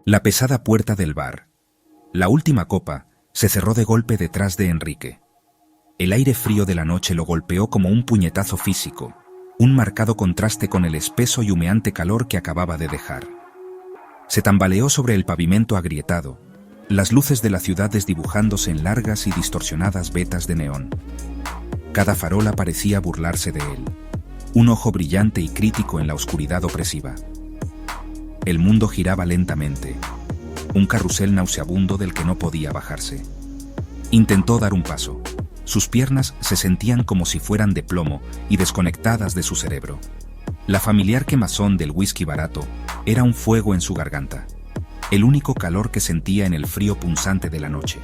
La pesada puerta del bar. La última copa se cerró de golpe detrás de Enrique. El aire frío de la noche lo golpeó como un puñetazo físico, un marcado contraste con el espeso y humeante calor que acababa de dejar. Se tambaleó sobre el pavimento agrietado, las luces de la ciudad desdibujándose en largas y distorsionadas vetas de neón. Cada farola parecía burlarse de él, un ojo brillante y crítico en la oscuridad opresiva. El mundo giraba lentamente, un carrusel nauseabundo del que no podía bajarse. Intentó dar un paso. Sus piernas se sentían como si fueran de plomo y desconectadas de su cerebro. La familiar quemazón del whisky barato era un fuego en su garganta, el único calor que sentía en el frío punzante de la noche.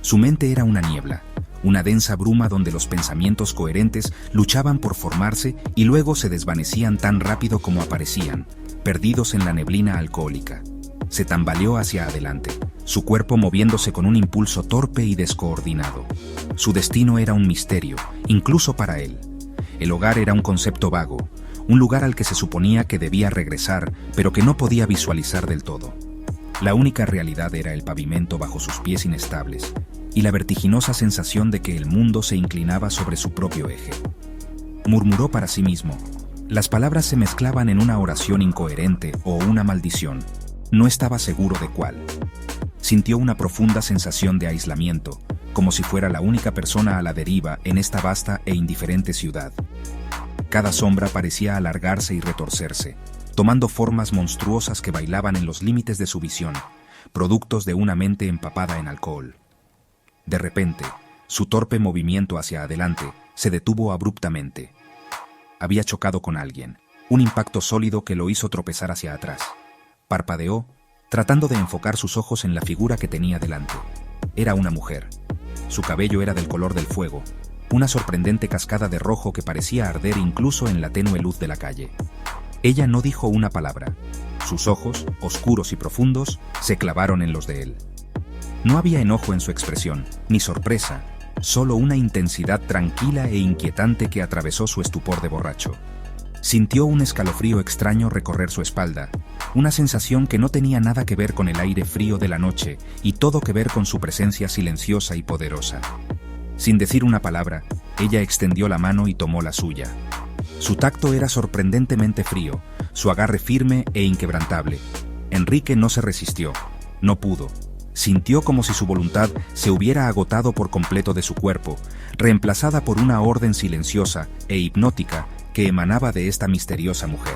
Su mente era una niebla, una densa bruma donde los pensamientos coherentes luchaban por formarse y luego se desvanecían tan rápido como aparecían, perdidos en la neblina alcohólica. Se tambaleó hacia adelante, su cuerpo moviéndose con un impulso torpe y descoordinado. Su destino era un misterio, incluso para él. El hogar era un concepto vago, un lugar al que se suponía que debía regresar, pero que no podía visualizar del todo. La única realidad era el pavimento bajo sus pies inestables, y la vertiginosa sensación de que el mundo se inclinaba sobre su propio eje. Murmuró para sí mismo. Las palabras se mezclaban en una oración incoherente o una maldición. No estaba seguro de cuál. Sintió una profunda sensación de aislamiento, como si fuera la única persona a la deriva en esta vasta e indiferente ciudad. Cada sombra parecía alargarse y retorcerse, tomando formas monstruosas que bailaban en los límites de su visión, productos de una mente empapada en alcohol. De repente, su torpe movimiento hacia adelante se detuvo abruptamente. Había chocado con alguien, un impacto sólido que lo hizo tropezar hacia atrás. Parpadeó, tratando de enfocar sus ojos en la figura que tenía delante. Era una mujer. Su cabello era del color del fuego, una sorprendente cascada de rojo que parecía arder incluso en la tenue luz de la calle. Ella no dijo una palabra. Sus ojos, oscuros y profundos, se clavaron en los de él. No había enojo en su expresión, ni sorpresa, solo una intensidad tranquila e inquietante que atravesó su estupor de borracho. Sintió un escalofrío extraño recorrer su espalda, una sensación que no tenía nada que ver con el aire frío de la noche y todo que ver con su presencia silenciosa y poderosa. Sin decir una palabra, ella extendió la mano y tomó la suya. Su tacto era sorprendentemente frío, su agarre firme e inquebrantable. Enrique no se resistió, no pudo. Sintió como si su voluntad se hubiera agotado por completo de su cuerpo, reemplazada por una orden silenciosa e hipnótica que emanaba de esta misteriosa mujer.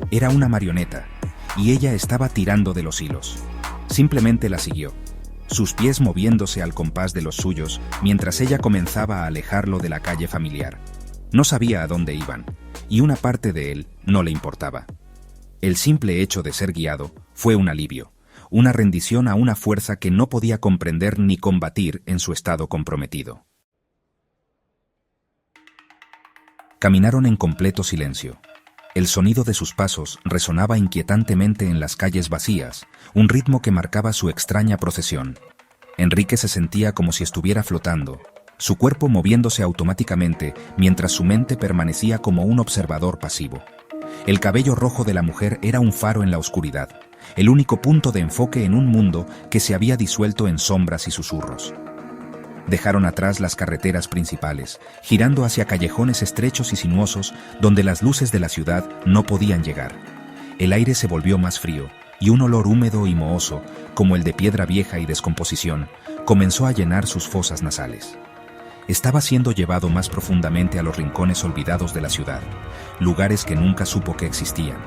Era una marioneta, y ella estaba tirando de los hilos. Simplemente la siguió, sus pies moviéndose al compás de los suyos, mientras ella comenzaba a alejarlo de la calle familiar. No sabía a dónde iban, y una parte de él no le importaba. El simple hecho de ser guiado fue un alivio, una rendición a una fuerza que no podía comprender ni combatir en su estado comprometido. Caminaron en completo silencio. El sonido de sus pasos resonaba inquietantemente en las calles vacías, un ritmo que marcaba su extraña procesión. Enrique se sentía como si estuviera flotando, su cuerpo moviéndose automáticamente mientras su mente permanecía como un observador pasivo. El cabello rojo de la mujer era un faro en la oscuridad, el único punto de enfoque en un mundo que se había disuelto en sombras y susurros. Dejaron atrás las carreteras principales, girando hacia callejones estrechos y sinuosos donde las luces de la ciudad no podían llegar. El aire se volvió más frío, y un olor húmedo y mohoso, como el de piedra vieja y descomposición, comenzó a llenar sus fosas nasales. Estaba siendo llevado más profundamente a los rincones olvidados de la ciudad, lugares que nunca supo que existían.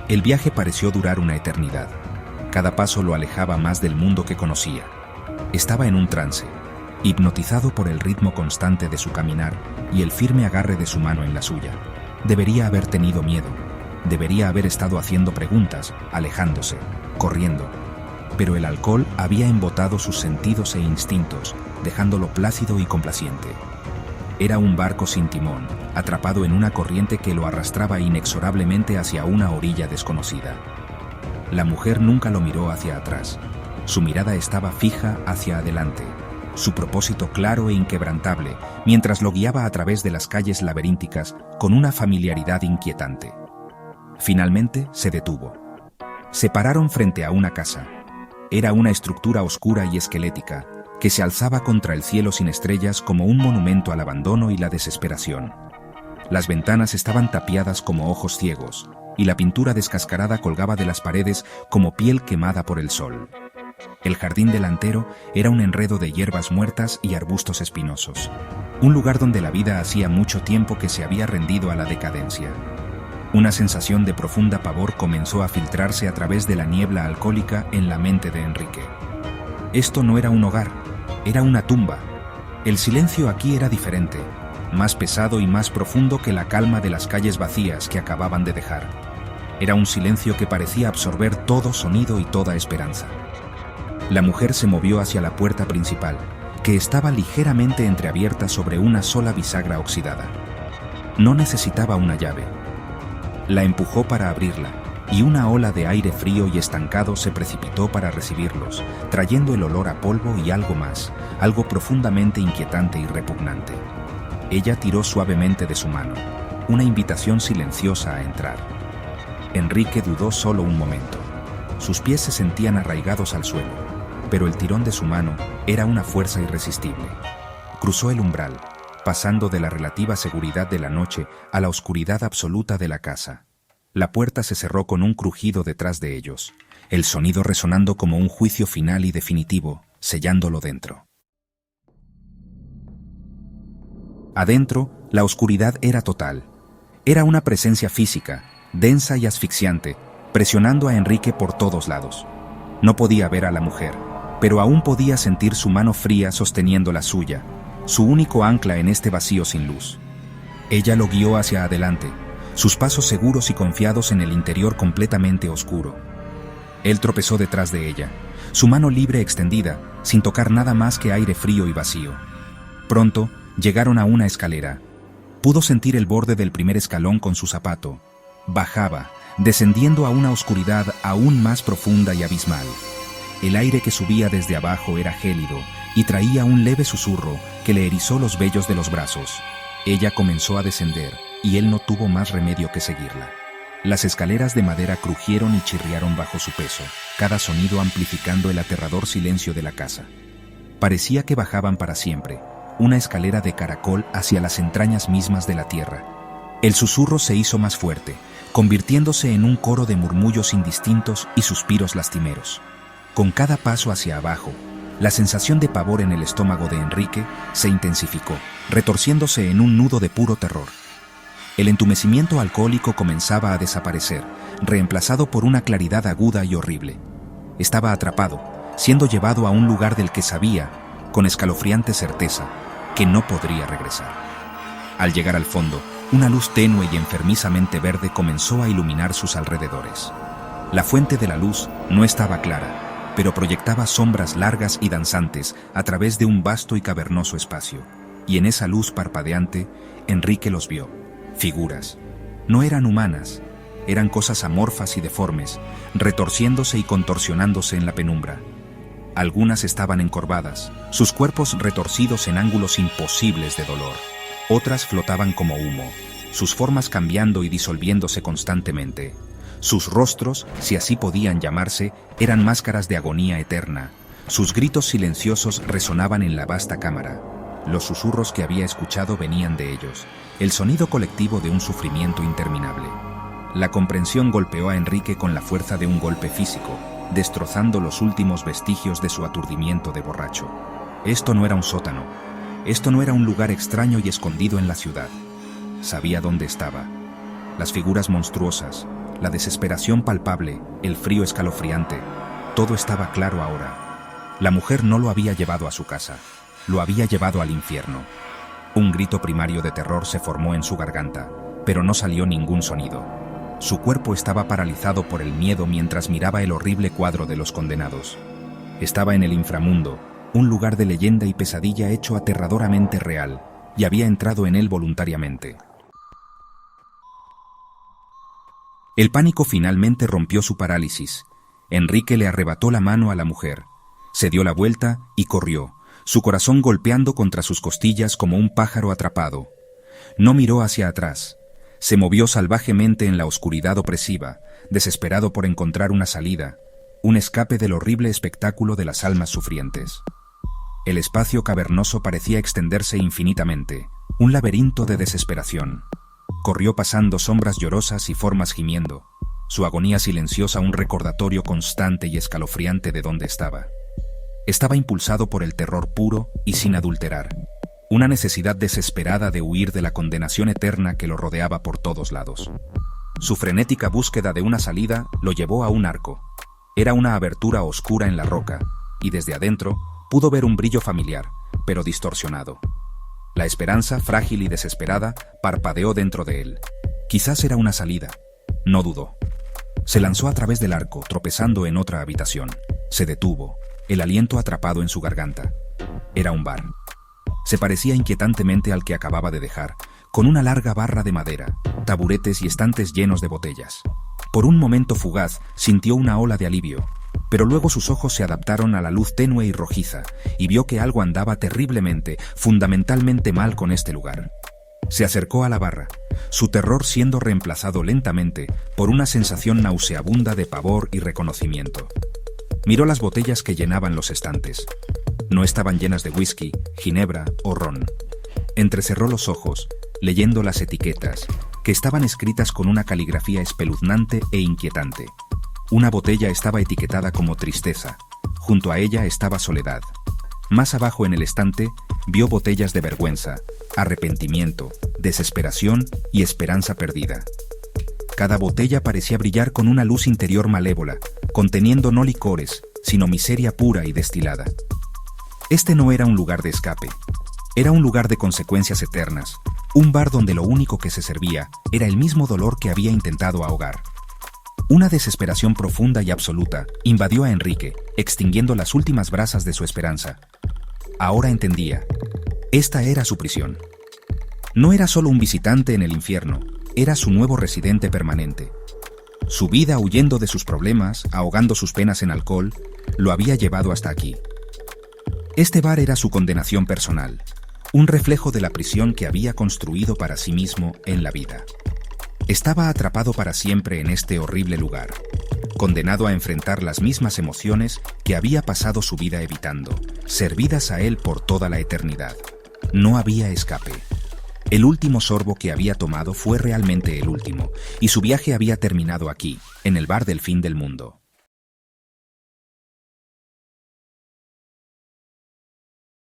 El viaje pareció durar una eternidad. Cada paso lo alejaba más del mundo que conocía. Estaba en un trance, hipnotizado por el ritmo constante de su caminar y el firme agarre de su mano en la suya. Debería haber tenido miedo. Debería haber estado haciendo preguntas, alejándose, corriendo. Pero el alcohol había embotado sus sentidos e instintos, dejándolo plácido y complaciente. Era un barco sin timón, atrapado en una corriente que lo arrastraba inexorablemente hacia una orilla desconocida. La mujer nunca lo miró hacia atrás. Su mirada estaba fija hacia adelante, su propósito claro e inquebrantable, mientras lo guiaba a través de las calles laberínticas con una familiaridad inquietante. Finalmente se detuvo. Se pararon frente a una casa, Era una estructura oscura y esquelética, que se alzaba contra el cielo sin estrellas como un monumento al abandono y la desesperación. Las ventanas estaban tapiadas como ojos ciegos, y la pintura descascarada colgaba de las paredes como piel quemada por el sol. El jardín delantero era un enredo de hierbas muertas y arbustos espinosos, un lugar donde la vida hacía mucho tiempo que se había rendido a la decadencia. Una sensación de profunda pavor comenzó a filtrarse a través de la niebla alcohólica en la mente de Enrique. Esto no era un hogar, era una tumba. El silencio aquí era diferente, más pesado y más profundo que la calma de las calles vacías que acababan de dejar. Era un silencio que parecía absorber todo sonido y toda esperanza. La mujer se movió hacia la puerta principal, que estaba ligeramente entreabierta sobre una sola bisagra oxidada. No necesitaba una llave. La empujó para abrirla, y una ola de aire frío y estancado se precipitó para recibirlos, trayendo el olor a polvo y algo más, algo profundamente inquietante y repugnante. Ella tiró suavemente de su mano, una invitación silenciosa a entrar. Enrique dudó solo un momento. Sus pies se sentían arraigados al suelo, pero el tirón de su mano era una fuerza irresistible. Cruzó el umbral, pasando de la relativa seguridad de la noche a la oscuridad absoluta de la casa. La puerta se cerró con un crujido detrás de ellos, el sonido resonando como un juicio final y definitivo, sellándolo dentro. Adentro, la oscuridad era total. Era una presencia física, densa y asfixiante, presionando a Enrique por todos lados. No podía ver a la mujer, pero aún podía sentir su mano fría sosteniendo la suya, su único ancla en este vacío sin luz. Ella lo guió hacia adelante, sus pasos seguros y confiados en el interior completamente oscuro. Él tropezó detrás de ella, su mano libre extendida, sin tocar nada más que aire frío y vacío. Pronto, llegaron a una escalera. Pudo sentir el borde del primer escalón con su zapato. Bajaba, descendiendo a una oscuridad aún más profunda y abismal. El aire que subía desde abajo era gélido y traía un leve susurro que le erizó los vellos de los brazos. Ella comenzó a descender y él no tuvo más remedio que seguirla. Las escaleras de madera crujieron y chirriaron bajo su peso, cada sonido amplificando el aterrador silencio de la casa. Parecía que bajaban para siempre, una escalera de caracol hacia las entrañas mismas de la tierra. El susurro se hizo más fuerte, convirtiéndose en un coro de murmullos indistintos y suspiros lastimeros. Con cada paso hacia abajo, la sensación de pavor en el estómago de Enrique se intensificó, retorciéndose en un nudo de puro terror. El entumecimiento alcohólico comenzaba a desaparecer, reemplazado por una claridad aguda y horrible. Estaba atrapado, siendo llevado a un lugar del que sabía, con escalofriante certeza, que no podría regresar. Al llegar al fondo, una luz tenue y enfermizamente verde comenzó a iluminar sus alrededores. La fuente de la luz no estaba clara, pero proyectaba sombras largas y danzantes a través de un vasto y cavernoso espacio, y en esa luz parpadeante, Enrique los vio. Figuras. No eran humanas, eran cosas amorfas y deformes, retorciéndose y contorsionándose en la penumbra. Algunas estaban encorvadas, sus cuerpos retorcidos en ángulos imposibles de dolor. Otras flotaban como humo, sus formas cambiando y disolviéndose constantemente. Sus rostros, si así podían llamarse, eran máscaras de agonía eterna. Sus gritos silenciosos resonaban en la vasta cámara. Los susurros que había escuchado venían de ellos, el sonido colectivo de un sufrimiento interminable. La comprensión golpeó a Enrique con la fuerza de un golpe físico, destrozando los últimos vestigios de su aturdimiento de borracho. Esto no era un sótano, esto no era un lugar extraño y escondido en la ciudad. Sabía dónde estaba. Las figuras monstruosas, la desesperación palpable, el frío escalofriante, todo estaba claro ahora. La mujer no lo había llevado a su casa, lo había llevado al infierno. Un grito primario de terror se formó en su garganta, pero no salió ningún sonido. Su cuerpo estaba paralizado por el miedo mientras miraba el horrible cuadro de los condenados. Estaba en el inframundo, un lugar de leyenda y pesadilla hecho aterradoramente real, y había entrado en él voluntariamente. El pánico finalmente rompió su parálisis. Enrique le arrebató la mano a la mujer, se dio la vuelta y corrió, su corazón golpeando contra sus costillas como un pájaro atrapado. No miró hacia atrás. Se movió salvajemente en la oscuridad opresiva, desesperado por encontrar una salida, un escape del horrible espectáculo de las almas sufrientes. El espacio cavernoso parecía extenderse infinitamente, un laberinto de desesperación. Corrió pasando sombras llorosas y formas gimiendo, su agonía silenciosa un recordatorio constante y escalofriante de dónde estaba. Estaba impulsado por el terror puro y sin adulterar, una necesidad desesperada de huir de la condenación eterna que lo rodeaba por todos lados. Su frenética búsqueda de una salida lo llevó a un arco. Era una abertura oscura en la roca, y desde adentro pudo ver un brillo familiar, pero distorsionado. La esperanza, frágil y desesperada, parpadeó dentro de él. Quizás era una salida. No dudó. Se lanzó a través del arco, tropezando en otra habitación. Se detuvo, el aliento atrapado en su garganta. Era un bar. Se parecía inquietantemente al que acababa de dejar, con una larga barra de madera, taburetes y estantes llenos de botellas. Por un momento fugaz, sintió una ola de alivio, pero luego sus ojos se adaptaron a la luz tenue y rojiza, y vio que algo andaba terriblemente, fundamentalmente mal con este lugar. Se acercó a la barra, su terror siendo reemplazado lentamente por una sensación nauseabunda de pavor y reconocimiento. Miró las botellas que llenaban los estantes. No estaban llenas de whisky, ginebra o ron. Entrecerró los ojos, leyendo las etiquetas, que estaban escritas con una caligrafía espeluznante e inquietante. Una botella estaba etiquetada como tristeza, junto a ella estaba soledad. Más abajo en el estante, vio botellas de vergüenza, arrepentimiento, desesperación y esperanza perdida. Cada botella parecía brillar con una luz interior malévola, conteniendo no licores, sino miseria pura y destilada. Este no era un lugar de escape. Era un lugar de consecuencias eternas, un bar donde lo único que se servía era el mismo dolor que había intentado ahogar. Una desesperación profunda y absoluta invadió a Enrique, extinguiendo las últimas brasas de su esperanza. Ahora entendía. Esta era su prisión. No era solo un visitante en el infierno, era su nuevo residente permanente. Su vida huyendo de sus problemas, ahogando sus penas en alcohol, lo había llevado hasta aquí. Este bar era su condenación personal, un reflejo de la prisión que había construido para sí mismo en la vida. Estaba atrapado para siempre en este horrible lugar, condenado a enfrentar las mismas emociones que había pasado su vida evitando, servidas a él por toda la eternidad. No había escape. El último sorbo que había tomado fue realmente el último, y su viaje había terminado aquí, en el bar del fin del mundo.